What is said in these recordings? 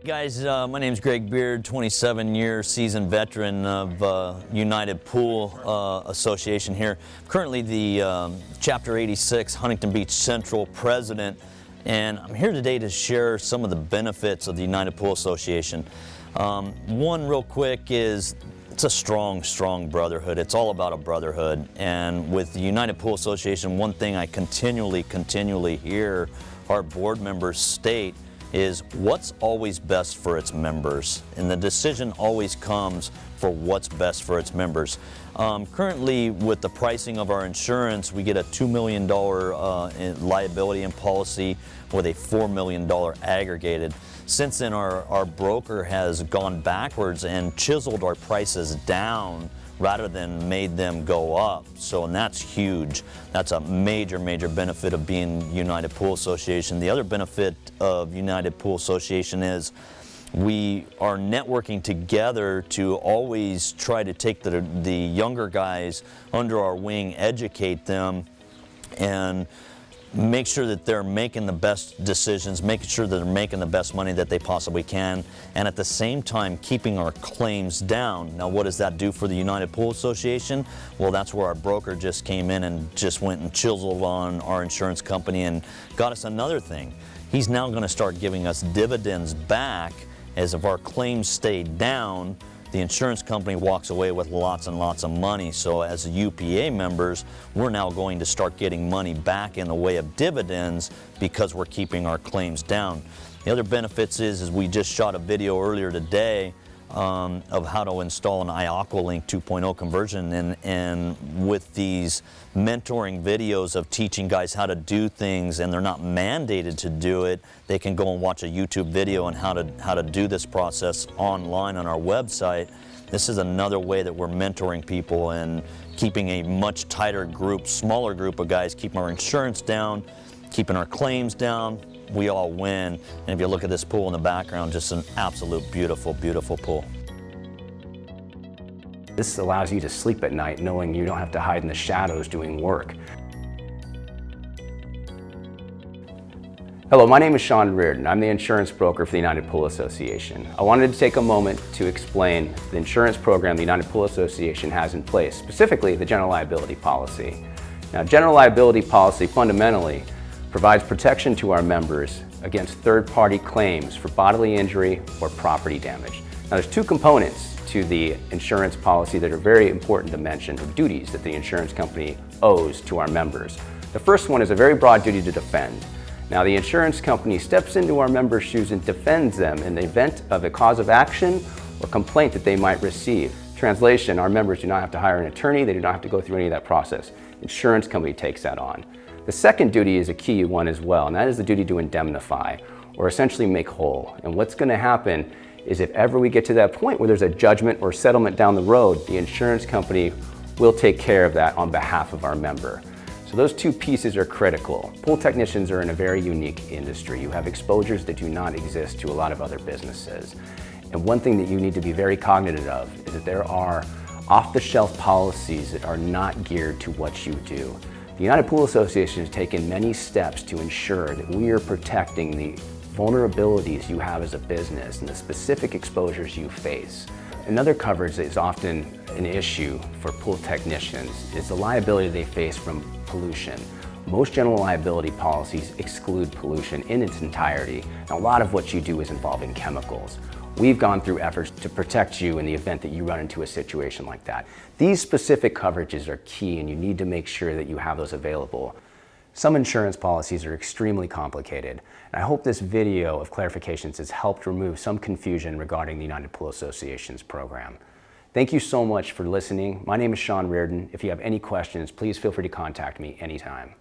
Guys, my name's Greg Beard, 27-year seasoned veteran of United Pool Association here. Currently the Chapter 86 Huntington Beach Central president, and I'm here today to share some of the benefits of the United Pool Association. One real quick is it's a strong brotherhood. It's all about a brotherhood, and with the United Pool Association, one thing I continually hear our board members state is what's always best for its members, and the decision always comes for what's best for its members. Currently, with the pricing of our insurance, we get a $2 million liability and policy with a $4 million aggregated. Since then, our broker has gone backwards and chiseled our prices down rather than made them go up. So, and that's huge. That's a major benefit of being United Pool Association. The other benefit of United Pool Association is we are networking together to always try to take the younger guys under our wing, educate them, and make sure that they're making the best decisions, making sure that they're making the best money that they possibly can, and at the same time keeping our claims down. Now, what does that do for the United Pool Association? Well, that's where our broker just came in and just went and chiseled on our insurance company and got us another thing. He's now going to start giving us dividends back as if our claims stay down. The insurance company walks away with lots and lots of money. So as UPA members, we're now going to start getting money back in the way of dividends because we're keeping our claims down. The other benefits is we just shot a video earlier today of how to install an iAqualink 2.0 conversion, and with these mentoring videos of teaching guys how to do things, and they're not mandated to do it, they can go and watch a YouTube video on how to do this process online on our website. This is another way that we're mentoring people and keeping a much tighter group, smaller group of guys, keeping our insurance down, keeping our claims down. We all win. And if you look at this pool in the background, just an absolute beautiful pool. This allows you to sleep at night knowing you don't have to hide in the shadows doing work. Hello, my name is Sean Reardon. I'm the insurance broker for the United Pool Association. I wanted to take a moment to explain the insurance program the United Pool Association has in place, specifically the general liability policy. Now, general liability policy fundamentally provides protection to our members against third-party claims for bodily injury or property damage. Now, there's two components to the insurance policy that are very important to mention, or duties that the insurance company owes to our members. The first one is a very broad duty to defend. Now, the insurance company steps into our members' shoes and defends them in the event of a cause of action or complaint that they might receive. Translation, our members do not have to hire an attorney, they do not have to go through any of that process. Insurance company takes that on. The second duty is a key one as well, and that is the duty to indemnify, or essentially make whole. And what's going to happen is if ever we get to that point where there's a judgment or settlement down the road, the insurance company will take care of that on behalf of our member. So those two pieces are critical. Pool technicians are in a very unique industry. You have exposures that do not exist to a lot of other businesses. And one thing that you need to be very cognizant of is that there are off-the-shelf policies that are not geared to what you do. The United Pool Association has taken many steps to ensure that we are protecting the vulnerabilities you have as a business and the specific exposures you face. Another coverage that is often an issue for pool technicians is the liability they face from pollution. Most general liability policies exclude pollution in its entirety, and a lot of what you do is involving chemicals. We've gone through efforts to protect you in the event that you run into a situation like that. These specific coverages are key, and you need to make sure that you have those available. Some insurance policies are extremely complicated, and I hope this video of clarifications has helped remove some confusion regarding the United Pool Association's program. Thank you so much for listening. My name is Sean Reardon. If you have any questions, please feel free to contact me anytime.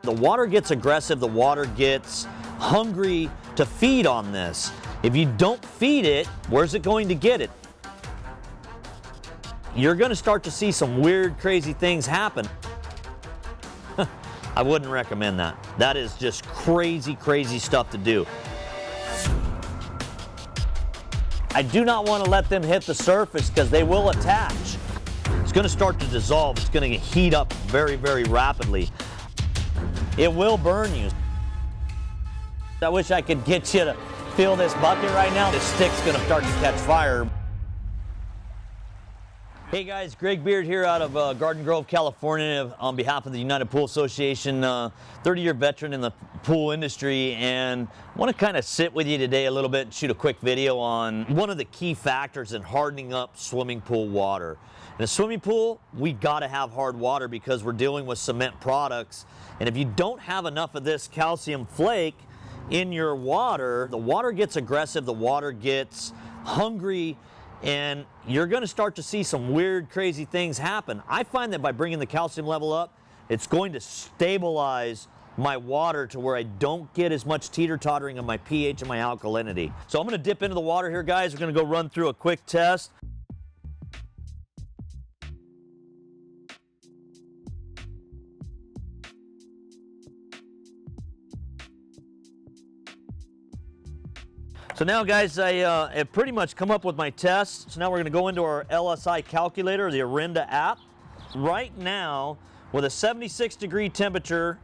The water gets aggressive, the water gets hungry to feed on this. If you don't feed it, where's it going to get it? You're going to start to see some weird, crazy things happen. I wouldn't recommend that. That is just crazy stuff to do. I do not want to let them hit the surface because they will attach. It's going to start to dissolve. It's going to heat up very rapidly. it will burn you. I wish I could get you to feel this bucket right now. This stick's gonna start to catch fire. Hey guys, Greg Beard here out of Garden Grove, California on behalf of the United Pool Association, 30-year veteran in the pool industry, and I want to kind of sit with you today a little bit and shoot a quick video on one of the key factors in hardening up swimming pool water. In a swimming pool, we got to have hard water because we're dealing with cement products, and if you don't have enough of this calcium flake in your water, the water gets aggressive, the water gets hungry, and you're going to start to see some weird, crazy things happen. I find that by bringing the calcium level up, it's going to stabilize my water to where I don't get as much teeter-tottering on my pH and my alkalinity. So I'm going to dip into the water here, guys. We're going to go run through a quick test. So now, guys, I have pretty much come up with my test. So now we're going to go into our LSI calculator, the Orinda app. Right now, with a 76-degree temperature,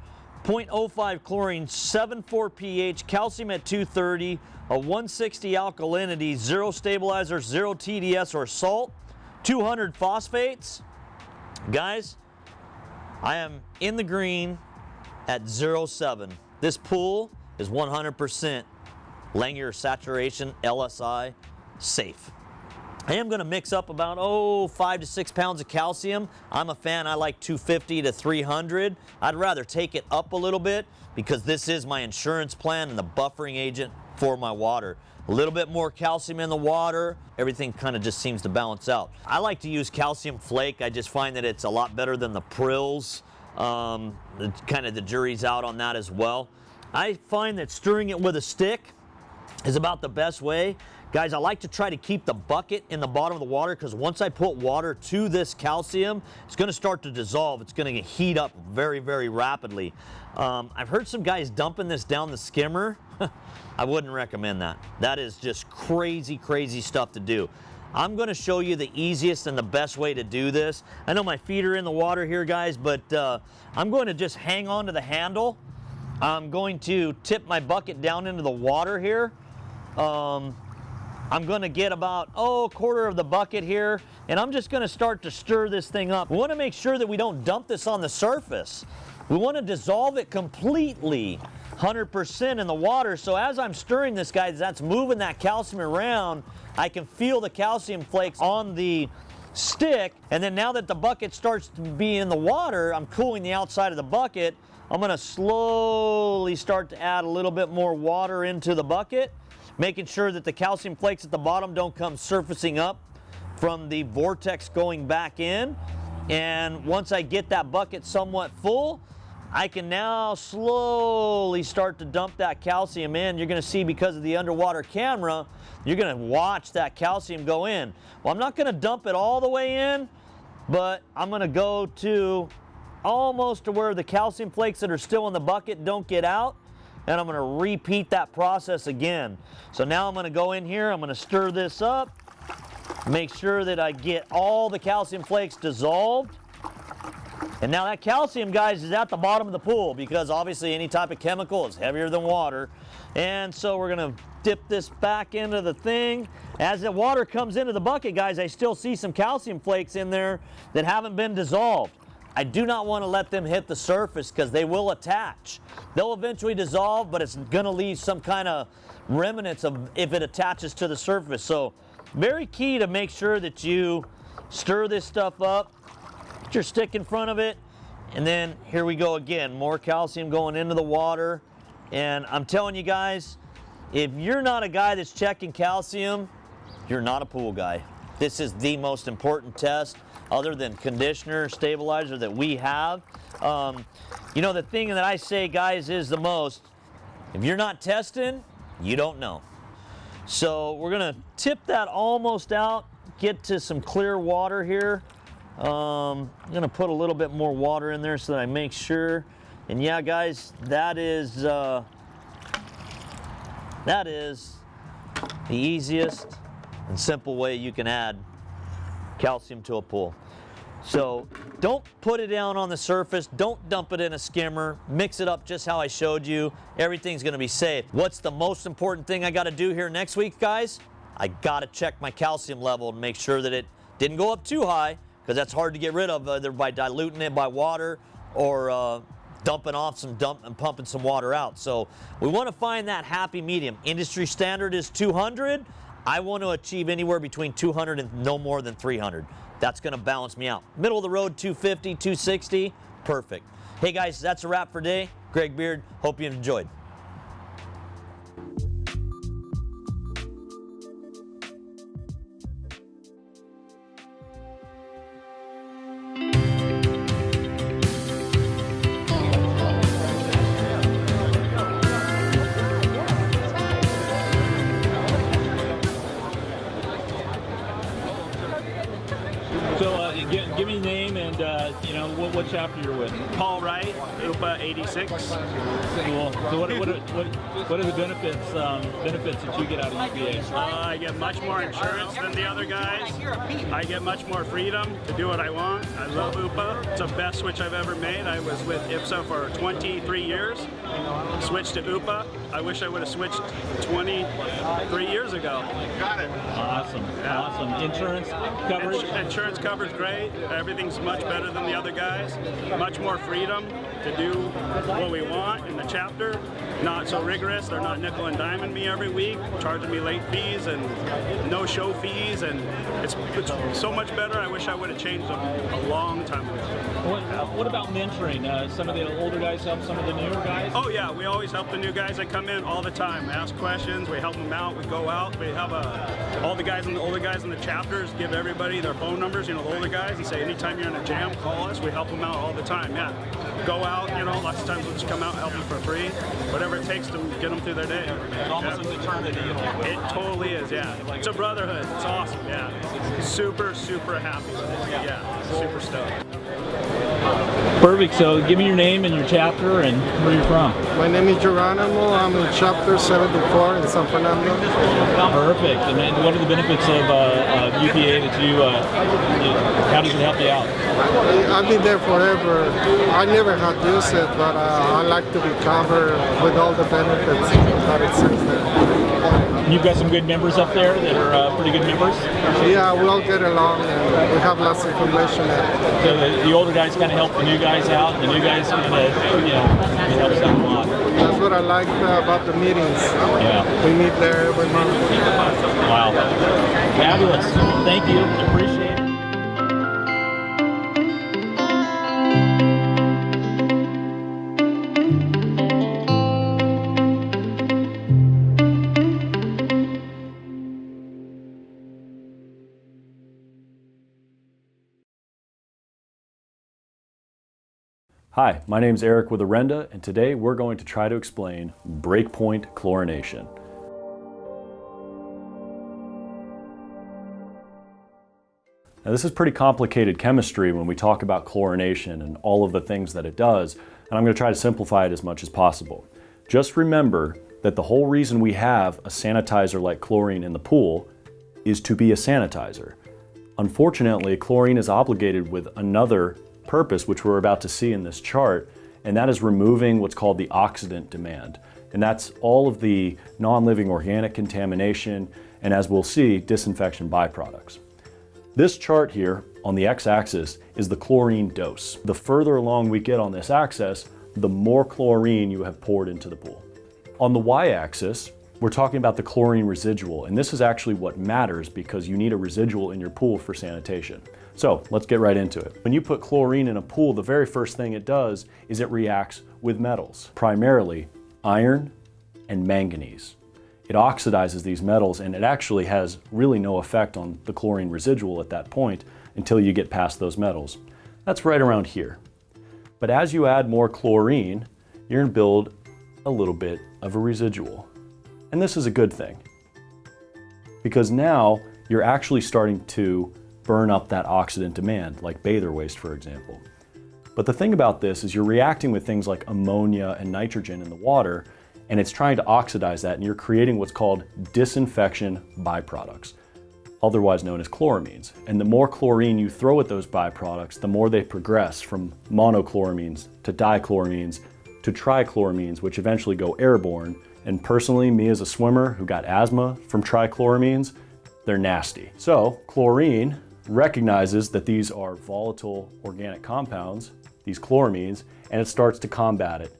0.05 chlorine, 7.4 pH, calcium at 230, a 160 alkalinity, 0 stabilizers, 0 TDS or salt, 200 phosphates. Guys, I am in the green at 0.7. This pool is 100% Langier saturation, LSI, safe. I am going to mix up about 5 to 6 pounds of calcium. I'm a fan. I like 250 to 300. I'd rather take it up a little bit because this is my insurance plan and the buffering agent for my water. A little bit more calcium in the water, everything kind of just seems to balance out. I like to use calcium flake. I just find that it's a lot better than the Prills. Kind of the jury's out on that as well. I find that stirring it with a stick is about the best way. Guys, I like to try to keep the bucket in the bottom of the water because once I put water to this calcium, it's going to start to dissolve. It's going to heat up very, very rapidly. I've heard some guys dumping this down the skimmer. I wouldn't recommend that. That is just crazy, crazy stuff to do. I'm going to show you the easiest and the best way to do this. I know my feet are in the water here, guys, but I'm going to just hang on to the handle. I'm going to tip my bucket down into the water here. I'm going to get about a quarter of the bucket here, and I'm just going to start to stir this thing up. We want to make sure that we don't dump this on the surface. We want to dissolve it completely, 100% in the water. So as I'm stirring this, guys, that's moving that calcium around. I can feel the calcium flakes on the stick, and then now that the bucket starts to be in the water, I'm cooling the outside of the bucket. I'm going to slowly start to add a little bit more water into the bucket, making sure that the calcium flakes at the bottom don't come surfacing up from the vortex going back in. And once I get that bucket somewhat full, I can now slowly start to dump that calcium in. You're going to see, because of the underwater camera, you're going to watch that calcium go in. Well, I'm not going to dump it all the way in, but I'm going to go to almost to where the calcium flakes that are still in the bucket don't get out. And I'm going to repeat that process again. So now I'm going to go in here, I'm going to stir this up, make sure that I get all the calcium flakes dissolved. And now that calcium, guys, is at the bottom of the pool because obviously any type of chemical is heavier than water. And so we're going to dip this back into the thing. As the water comes into the bucket, guys, I still see some calcium flakes in there that haven't been dissolved. I do not want to let them hit the surface because they will attach. They'll eventually dissolve, but it's going to leave some kind of remnants of if it attaches to the surface. So very key to make sure that you stir this stuff up, put your stick in front of it, and then here we go again. More calcium going into the water. And I'm telling you guys, if you're not a guy that's checking calcium, you're not a pool guy. This is the most important test other than conditioner, stabilizer that we have. You know, the thing that I say, guys, is the most, if you're not testing, you don't know. So we're gonna tip that almost out, get to some clear water here. I'm gonna put a little bit more water in there so that I make sure. And yeah, guys, that is the easiest and simple way you can add calcium to a pool. So don't put it down on the surface, don't dump it in a skimmer, mix it up just how I showed you. Everything's gonna be safe. What's the most important thing I gotta do here next week, guys? I gotta check my calcium level and make sure that it didn't go up too high, because that's hard to get rid of either by diluting it by water or dumping off some and pumping some water out. So we want to find that happy medium. Industry standard is 200. I want to achieve anywhere between 200 and no more than 300. That's going to balance me out. Middle of the road, 250, 260, perfect. Hey guys, that's a wrap for today. Greg Beard, hope you enjoyed. So give me your name and you know what chapter you're with. Paul Wright, UPA 86. Cool. So what are the benefits that you get out of UPA? I get much more insurance than the other guys. I get much more freedom to do what I want. I love UPA. It's the best switch I've ever made. I was with IPSO for 23 years. Switched to UPA. I wish I would have switched 23 years ago. Got it. Awesome. Yeah. Awesome. Insurance coverage? Insurance coverage great. Everything's much better than the other guys. Much more freedom to do what we want in the chapter. Not so rigorous. They're not nickel and diming me every week, charging me late fees and no show fees, and it's so much better. I wish I would have changed them a long time ago. What about mentoring? Some of the older guys help some of the newer guys? Oh yeah, we always help the new guys that come in all the time. Ask questions, we help them out, we go out. We have all the guys and the older guys in the chapters give everybody their phone numbers, you know, the older guys, and say anytime you're in a jam, call us. We help them out all the time, yeah. Go out, you know, lots of times we'll just come out and help them for free. Whatever it takes to get them through their day. It's almost an eternity. It totally is, yeah. It's a brotherhood. It's awesome, yeah. Super, super happy with it. Yeah, super stoked. Perfect. So give me your name and your chapter and where you're from. My name is Geronimo. I'm in Chapter 74 in San Fernando. Perfect. And then what are the benefits of UPA that how does it help you out? I've been there forever. I never had used it, but I like to be covered with all the benefits that it says there. And you've got some good members up there that are pretty good members? Yeah, we all get along and we have lots of information. So the older guys kind of help the new guys out, and the new guys kind of, you know, it helps them a lot. That's what I like about the meetings. Yeah. We meet there every month. Wow. Fabulous. Thank you. Appreciate it. Hi, my name is Eric with Arenda, and today we're going to try to explain breakpoint chlorination. Now this is pretty complicated chemistry when we talk about chlorination and all of the things that it does, and I'm going to try to simplify it as much as possible. Just remember that the whole reason we have a sanitizer like chlorine in the pool is to be a sanitizer. Unfortunately, chlorine is obligated with another purpose, which we're about to see in this chart, and that is removing what's called the oxidant demand. And that's all of the non-living organic contamination, and as we'll see, disinfection byproducts. This chart here on the x-axis is the chlorine dose. The further along we get on this axis, the more chlorine you have poured into the pool. On the y-axis, we're talking about the chlorine residual, and this is actually what matters because you need a residual in your pool for sanitation. So let's get right into it. When you put chlorine in a pool, the very first thing it does is it reacts with metals, primarily iron and manganese. It oxidizes these metals, and it actually has really no effect on the chlorine residual at that point until you get past those metals. That's right around here. But as you add more chlorine, you're going to build a little bit of a residual. And this is a good thing, because now you're actually starting to burn up that oxidant demand, like bather waste, for example. But the thing about this is you're reacting with things like ammonia and nitrogen in the water, and it's trying to oxidize that, and you're creating what's called disinfection byproducts. otherwise known as chloramines. And the more chlorine you throw at those byproducts, the more they progress from monochloramines to dichloramines to trichloramines, which eventually go airborne. And personally, me as a swimmer who got asthma from trichloramines, they're nasty. So chlorine recognizes that these are volatile organic compounds, these chloramines, and it starts to combat it.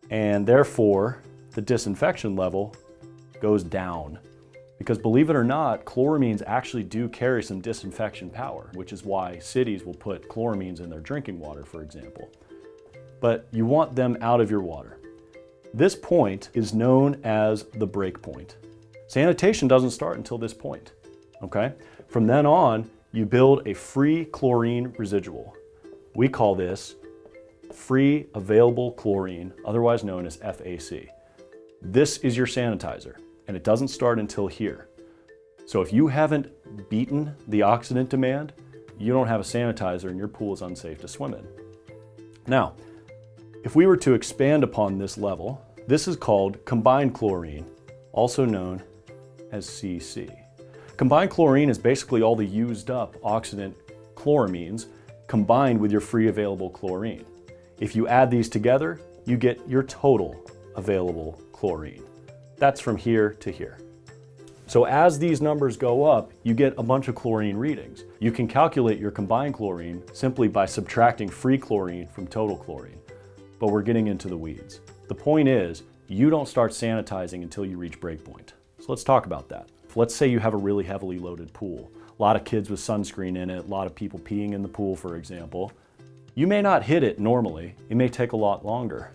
And therefore, the disinfection level goes down. Because believe it or not, chloramines actually do carry some disinfection power, which is why cities will put chloramines in their drinking water, for example. But you want them out of your water. This point is known as the break point. Sanitation doesn't start until this point, okay? From then on, you build a free chlorine residual. We call this free available chlorine, otherwise known as FAC. This is your sanitizer, and it doesn't start until here. So if you haven't beaten the oxidant demand, you don't have a sanitizer and your pool is unsafe to swim in. Now, if we were to expand upon this level, this is called combined chlorine, also known as CC. Combined chlorine is basically all the used up oxidant chloramines combined with your free available chlorine. If you add these together, you get your total available chlorine. That's from here to here. So as these numbers go up, you get a bunch of chlorine readings. You can calculate your combined chlorine simply by subtracting free chlorine from total chlorine. But we're getting into the weeds. The point is, you don't start sanitizing until you reach breakpoint. So let's talk about that. Let's say you have a really heavily loaded pool. A lot of kids with sunscreen in it, a lot of people peeing in the pool, for example. You may not hit it normally. It may take a lot longer.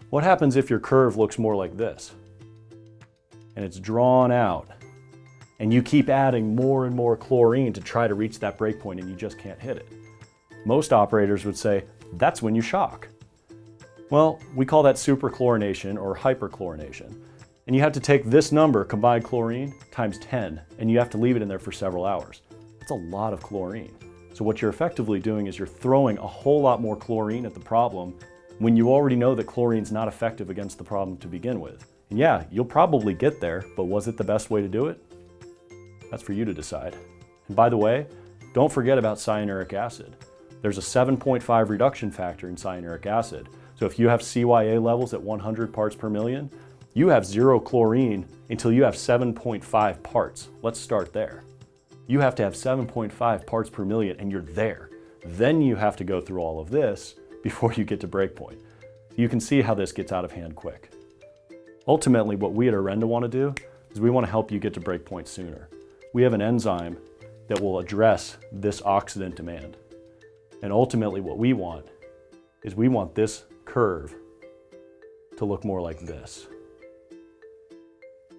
What happens if your curve looks more like this? And it's drawn out. And you keep adding more and more chlorine to try to reach that breakpoint and you just can't hit it. Most operators would say, that's when you shock. Well, we call that superchlorination or hyperchlorination. And you have to take this number, combined chlorine, times 10, and you have to leave it in there for several hours. That's a lot of chlorine. So what you're effectively doing is you're throwing a whole lot more chlorine at the problem when you already know that chlorine's not effective against the problem to begin with. And yeah, you'll probably get there, but was it the best way to do it? That's for you to decide. And by the way, don't forget about cyanuric acid. There's a 7.5 reduction factor in cyanuric acid. So if you have CYA levels at 100 parts per million, you have 0 chlorine until you have 7.5 parts. Let's start there. You have to have 7.5 parts per million and you're there. Then you have to go through all of this before you get to breakpoint. You can see how this gets out of hand quick. Ultimately, what we at Orenda want to do is we want to help you get to breakpoint sooner. We have an enzyme that will address this oxidant demand. And ultimately what we want is we want this curve to look more like this.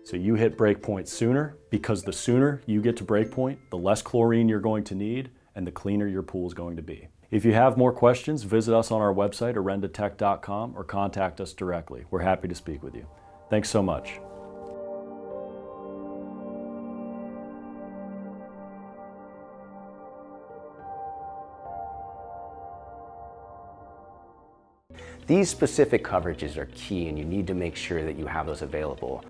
So you hit breakpoint sooner because the sooner you get to breakpoint, the less chlorine you're going to need and the cleaner your pool is going to be. If you have more questions, visit us on our website, orendatech.com, or contact us directly. We're happy to speak with you. Thanks so much. These specific coverages are key and you need to make sure that you have those available.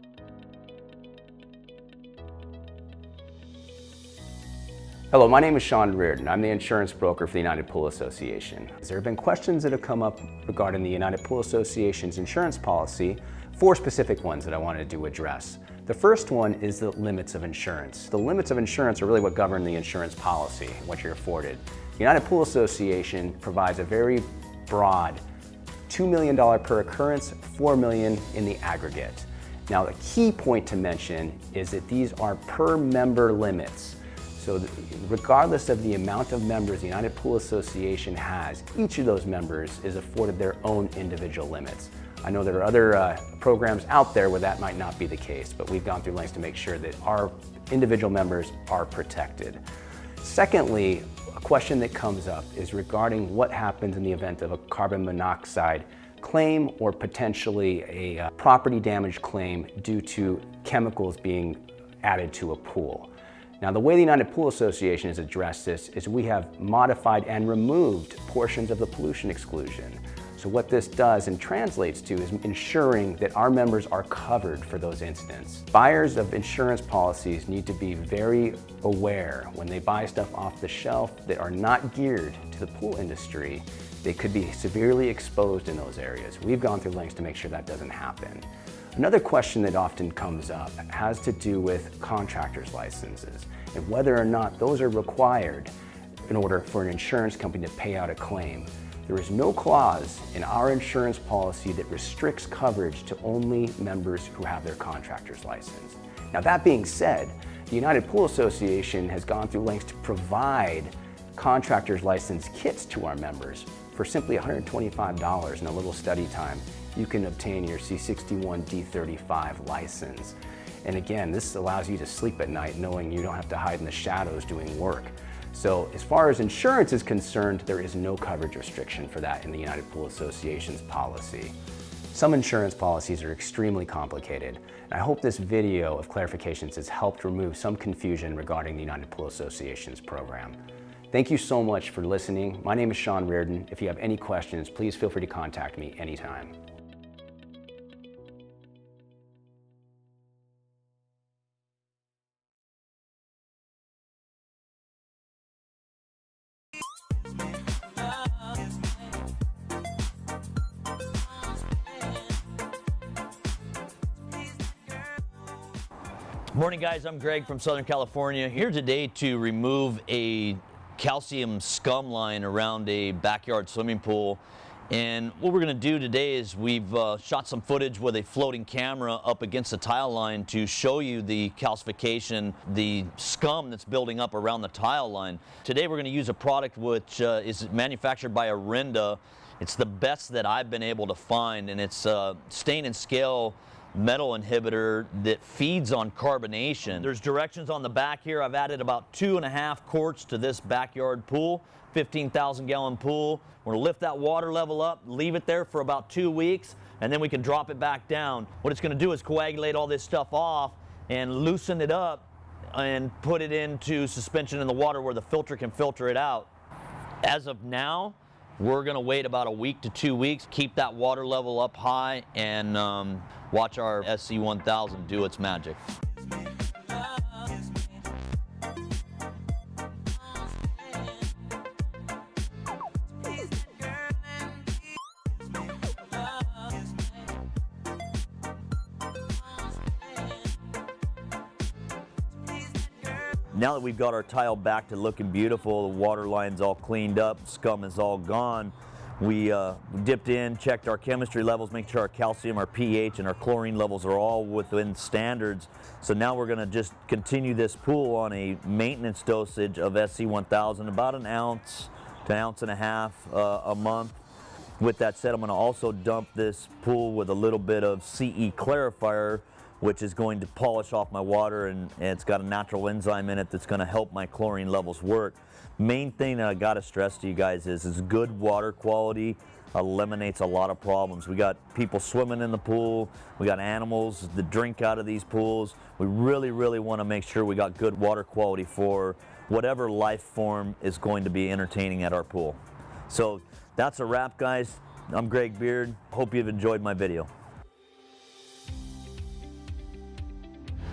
Hello, my name is Sean Reardon. I'm the insurance broker for the United Pool Association. There have been questions that have come up regarding the United Pool Association's insurance policy, 4 specific ones that I wanted to address. The first one is the limits of insurance. The limits of insurance are really what govern the insurance policy, what you're afforded. The United Pool Association provides a very broad $2 million per occurrence, $4 million in the aggregate. Now, the key point to mention is that these are per member limits. So regardless of the amount of members the United Pool Association has, each of those members is afforded their own individual limits. I know there are other programs out there where that might not be the case, but we've gone through lengths to make sure that our individual members are protected. Secondly, a question that comes up is regarding what happens in the event of a carbon monoxide claim or potentially a property damage claim due to chemicals being added to a pool. Now, the way the United Pool Association has addressed this is we have modified and removed portions of the pollution exclusion. So what this does and translates to is ensuring that our members are covered for those incidents. Buyers of insurance policies need to be very aware when they buy stuff off the shelf that are not geared to the pool industry. They could be severely exposed in those areas. We've gone through lengths to make sure that doesn't happen. Another question that often comes up has to do with contractors' licenses and whether or not those are required in order for an insurance company to pay out a claim. There is no clause in our insurance policy that restricts coverage to only members who have their contractor's license. Now that being said, the United Pool Association has gone through lengths to provide contractor's license kits to our members. For simply $125 in a little study time, you can obtain your C61D35 license. And again, this allows you to sleep at night knowing you don't have to hide in the shadows doing work. So as far as insurance is concerned, there is no coverage restriction for that in the United Pool Association's policy. Some insurance policies are extremely complicated, and I hope this video of clarifications has helped remove some confusion regarding the United Pool Association's program. Thank you so much for listening. My name is Sean Reardon. If you have any questions, please feel free to contact me anytime. Morning guys, I'm Greg from Southern California, here today to remove a calcium scum line around a backyard swimming pool. And what we're going to do today is we've shot some footage with a floating camera up against the tile line to show you the calcification, the scum that's building up around the tile line. Today we're going to use a product which is manufactured by Arinda. It's the best that I've been able to find, and it's stain and scale metal inhibitor that feeds on carbonation. There's directions on the back here. I've added about 2.5 quarts to this backyard pool, 15,000 gallon pool. We're gonna lift that water level up, leave it there for about 2 weeks, and then we can drop it back down. What it's gonna do is coagulate all this stuff off and loosen it up and put it into suspension in the water where the filter can filter it out. As of now, we're gonna wait about a week to 2 weeks, keep that water level up high, and watch our SC1000 do its magic. Now that we've got our tile back to looking beautiful, the water line's all cleaned up, scum is all gone, we dipped in, checked our chemistry levels, make sure our calcium, our pH, and our chlorine levels are all within standards. So now we're going to just continue this pool on a maintenance dosage of SC1000, about 1 ounce to 1.5 ounces a month. With that said, I'm going to also dump this pool with a little bit of CE clarifier, which is going to polish off my water, and it's got a natural enzyme in it that's going to help my chlorine levels work. Main thing that I got to stress to you guys is good water quality eliminates a lot of problems. We got people swimming in the pool, we got animals that drink out of these pools. We really want to make sure we got good water quality for whatever life form is going to be entertaining at our pool. So that's a wrap, guys. I'm Greg Beard. Hope you've enjoyed my video.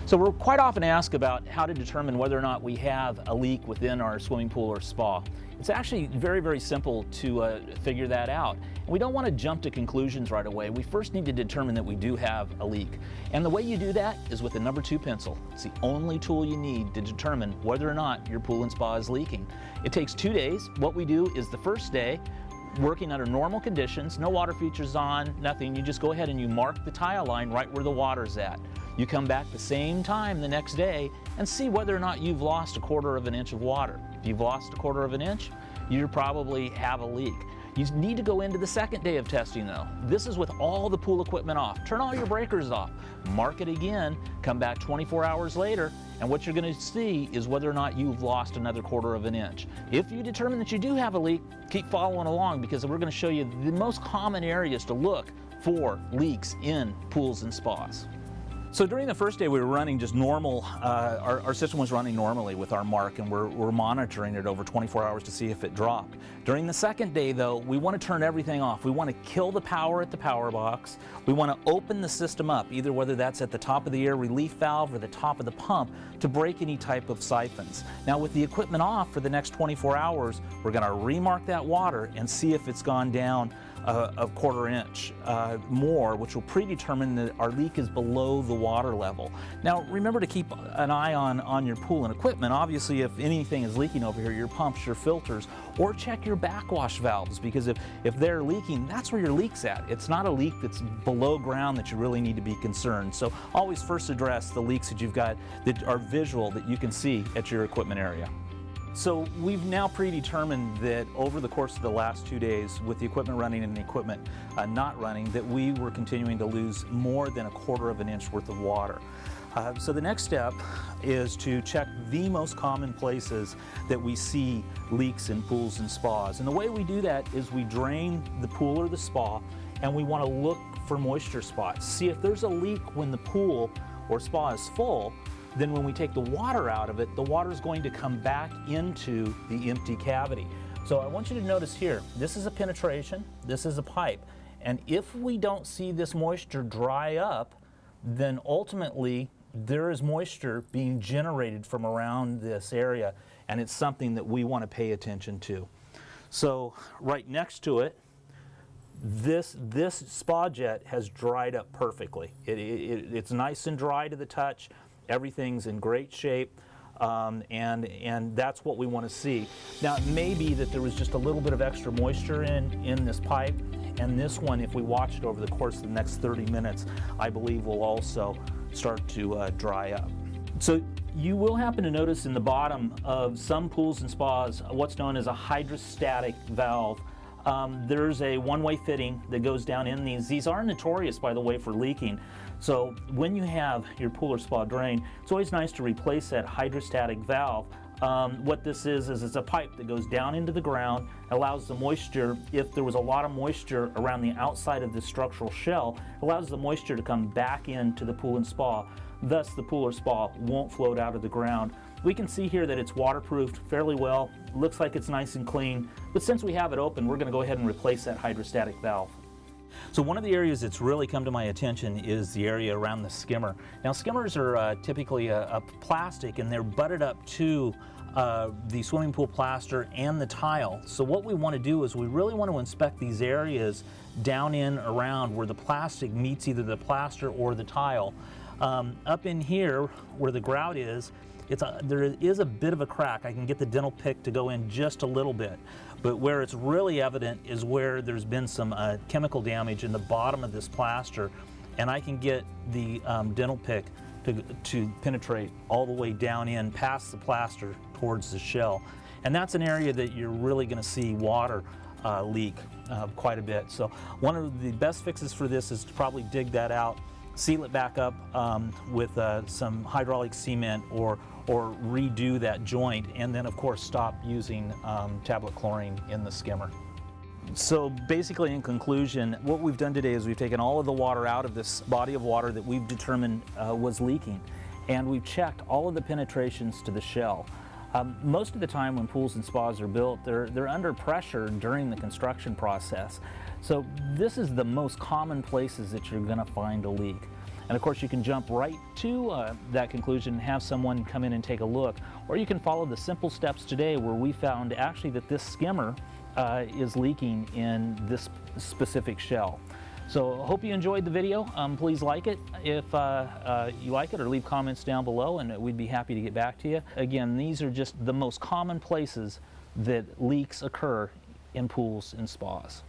So we're quite often asked about how to determine whether or not we have a leak within our swimming pool or spa. It's actually very simple to figure that out. And we don't want to jump to conclusions right away. We first need to determine that we do have a leak. And the way you do that is with a number 2 pencil. It's the only tool you need to determine whether or not your pool and spa is leaking. It takes 2 days. What we do is the first day, working under normal conditions, no water features on, nothing, you just go ahead and you mark the tile line right where the water's at. You come back the same time the next day and see whether or not you've lost 1/4 inch of water. If you've lost 1/4 inch, you probably have a leak. You need to go into the second day of testing though. This is with all the pool equipment off. Turn all your breakers off, mark it again, come back 24 hours later, and what you're going to see is whether or not you've lost another 1/4 inch. If you determine that you do have a leak, keep following along because we're going to show you the most common areas to look for leaks in pools and spas. So during the first day we were running just normal, our system was running normally with our mark, and we're monitoring it over 24 hours to see if it dropped. During the second day though, we want to turn everything off. We want to kill the power at the power box. We want to open the system up, either whether that's at the top of the air relief valve or the top of the pump, to break any type of siphons. Now with the equipment off for the next 24 hours, we're going to remark that water and see if it's gone down a quarter inch more, which will predetermine that our leak is below the water level. Now remember to keep an eye on your pool and equipment. Obviously if anything is leaking over here, your pumps, your filters, or check your backwash valves, because if they're leaking, that's where your leak's at. It's not a leak that's below ground that you really need to be concerned. So always first address the leaks that you've got that are visual, that you can see at your equipment area. So we've now predetermined that over the course of the last 2 days, with the equipment running and the equipment not running, that we were continuing to lose more than a quarter of an inch worth of water. So the next step is to check the most common places that we see leaks in pools and spas. And the way we do that is we drain the pool or the spa, and we want to look for moisture spots. See if there's a leak when the pool or spa is full. Then when we take the water out of it, the water is going to come back into the empty cavity. So I want you to notice here, this is a penetration, this is a pipe. And if we don't see this moisture dry up, then ultimately there is moisture being generated from around this area, and it's something that we want to pay attention to. So right next to it, this spa jet has dried up perfectly. It's nice and dry to the touch. Everything's in great shape, and that's what we want to see. Now it may be that there was just a little bit of extra moisture in this pipe, and this one, if we watch it over the course of the next 30 minutes, I believe will also start to dry up. So you will happen to notice in the bottom of some pools and spas what's known as a hydrostatic valve. There's a one-way fitting that goes down in these. These are notorious, by the way, for leaking. So when you have your pool or spa drain, it's always nice to replace that hydrostatic valve. What this is it's a pipe that goes down into the ground, allows the moisture, if there was a lot of moisture around the outside of the structural shell, allows the moisture to come back into the pool and spa. Thus the pool or spa won't float out of the ground. We can see here that it's waterproofed fairly well. Looks like it's nice and clean, but since we have it open, we're going to go ahead and replace that hydrostatic valve. So one of the areas that's really come to my attention is the area around the skimmer. Now skimmers are typically a plastic, and they're butted up to the swimming pool plaster and the tile. So what we want to do is we really want to inspect these areas down in around where the plastic meets either the plaster or the tile. Up in here where the grout is, there is a bit of a crack. I can get the dental pick to go in just a little bit, but where it's really evident is where there's been some chemical damage in the bottom of this plaster, and I can get the dental pick to penetrate all the way down in past the plaster towards the shell. And that's an area that you're really going to see water leak quite a bit. So one of the best fixes for this is to probably dig that out, seal it back up with some hydraulic cement, or redo that joint, and then of course stop using tablet chlorine in the skimmer. So basically, in conclusion, what we've done today is we've taken all of the water out of this body of water that we've determined was leaking, and we've checked all of the penetrations to the shell. Most of the time when pools and spas are built, they're under pressure during the construction process. So this is the most common places that you're going to find a leak. And of course you can jump right to that conclusion and have someone come in and take a look. Or you can follow the simple steps today where we found actually that this skimmer is leaking in this specific shell. So I hope you enjoyed the video. Please like it if you like it, or leave comments down below, and we'd be happy to get back to you. Again, these are just the most common places that leaks occur in pools and spas.